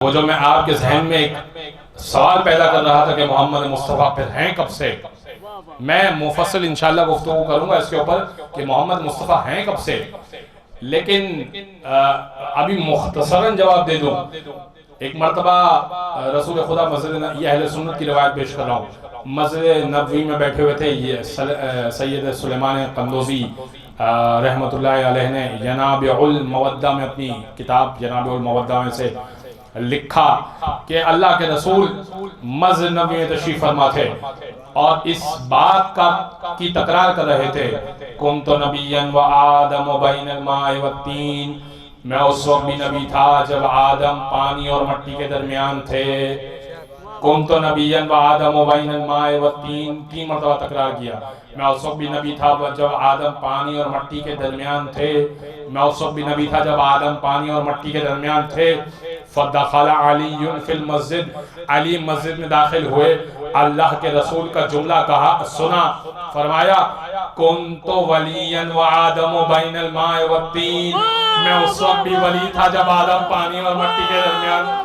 وہ جو میں آپ کے ذہن میں ایک سوال پیدا کر رہا تھا کہ محمد مصطفیٰ پھر ہیں کب سے، میں مفصل انشاءاللہ گفتگو کروں گا اس کے اوپر کہ محمد مصطفیٰ ہیں کب سے، لیکن ابھی مختصراً جواب دے دوں۔ ایک مرتبہ رسول خدا مسجد، یہ اہل سنت کی روایت پیش کر رہا ہوں، مسجد نبوی میں بیٹھے ہوئے تھے، یہ سید سلیمان قندوزی رحمت اللہ علیہ نے جناب المودہ میں اپنی کتاب جناب المودہ میں سے لکھا کہ اللہ کے رسول مسجد نبوی میں تشریف فرما تھے اور اس بات کی تکرار کر رہے تھے، کنت نبیا و آدم بین الماء والتین، میں اس وقت بھی نبی تھا جب آدم پانی اور مٹی کے درمیان تھے۔ کنت نبیا و آدم بین الماء والتین، 3 مرتبہ تکرار کیا، میں اس وقت بھی نبی تھا جب آدم پانی اور مٹی کے درمیان تھے، میں اس وقت بھی نبی تھا جب آدم پانی اور مٹی کے درمیان تھے۔ فدخل علی فی المسجد، علی مسجد میں داخل ہوئے، اللہ کے رسول کا جملہ کہا سنا، فرمایا کنت ولیا و آدم بین الماء والتین، میں اس وقت بھی ولی تھا جب آدم پانی اور مٹی کے درمیان